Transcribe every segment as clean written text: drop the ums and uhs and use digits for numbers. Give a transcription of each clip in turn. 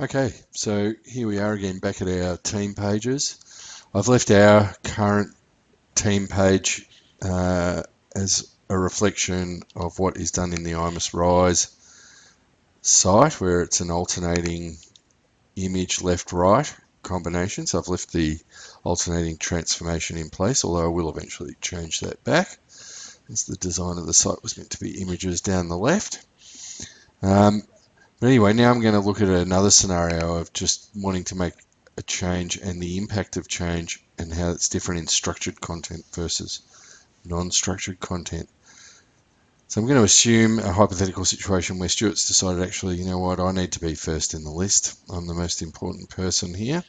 Okay, so here we are again back at our team pages. I've left our current team page as a reflection of what is done in the IMUS Rise site, where it's an alternating image left-right combination. So I've left the alternating transformation in place, although I will eventually change that back, as the design of the site was meant to be images down the left. But anyway, now I'm going to look at another scenario of just wanting to make a change and the impact of change and how it's different in structured content versus non-structured content. So I'm going to assume a hypothetical situation where Stuart's decided, actually, you know what, I need to be first in the list. I'm the most important person here.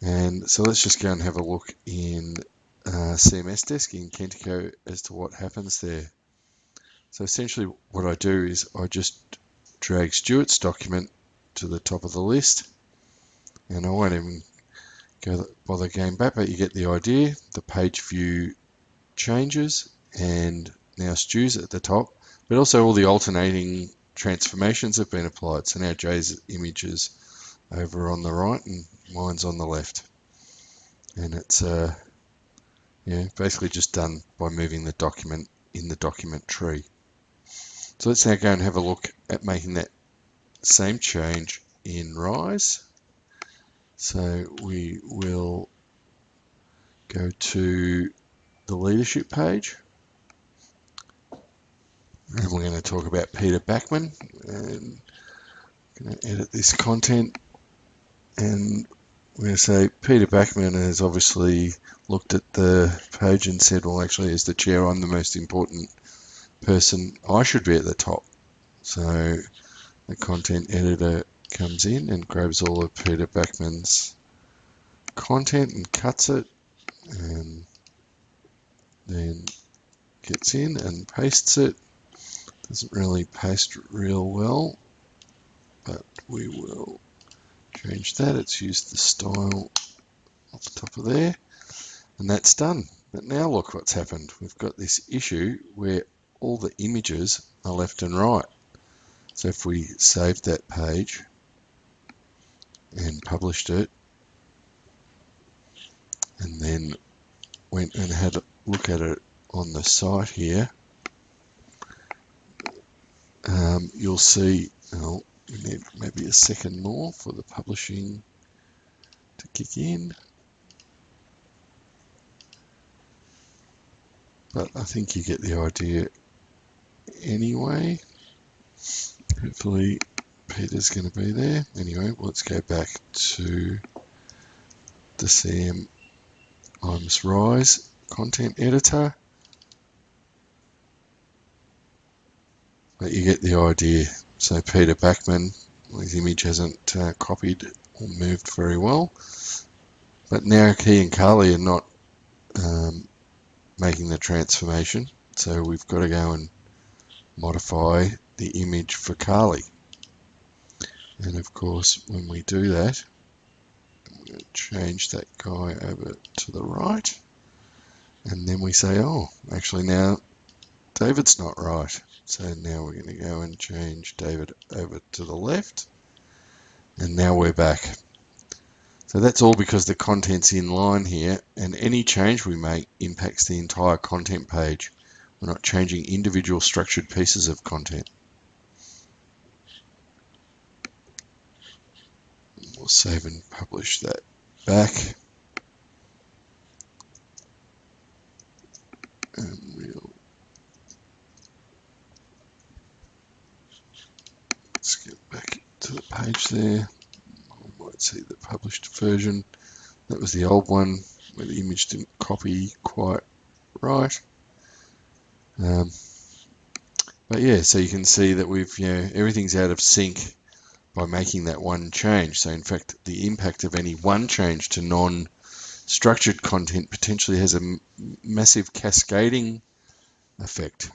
And so let's just go and have a look in CMS Desk in Kentico as to what happens there. So essentially what I do is I just drag Stuart's document to the top of the list, and I won't even bother going back, but you get the idea. The page view changes, and now Stu's at the top, but also all the alternating transformations have been applied. So now Jay's image is over on the right and mine's on the left, and it's basically just done by moving the document in the document tree. So let's now go and have a look at making that same change in Rise. So we will go to the leadership page, and we're going to talk about Peter Backman, and I'm going to edit this content, and we're going to say Peter Backman has obviously looked at the page and said, well, actually, as the chair, I'm the most important person. I should be at the top. So the content editor comes in and grabs all of Peter Backman's content and cuts it, and then gets in and pastes it. Doesn't really paste real well, but we will change that. It's used the style off the top of there, and that's done. But now look what's happened. We've got this issue where all the images are left and right. So if we saved that page and published it, and then went and had a look at it on the site here, you'll see, well, we need maybe a second more for the publishing to kick in. But I think you get the idea anyway. Hopefully Peter's going to be there. Anyway, let's go back to the CM IMUS Rise content editor. But you get the idea. So Peter Backman, his image hasn't copied or moved very well. But now he and Carly are not making the transformation. So we've got to go and modify the image for Carly. And of course, when we do that, I'm going to change that guy over to the right. And then we say, oh, actually now David's not right. So now we're going to go and change David over to the left. And now we're back. So that's all because the content's in line here, and any change we make impacts the entire content page. We're not changing individual structured pieces of content. We'll save and publish that back. And let's get back to the page there. I might see the published version. That was the old one where the image didn't copy quite right. But yeah, so you can see that we've, everything's out of sync by making that one change. So in fact, the impact of any one change to non-structured content potentially has a massive cascading effect.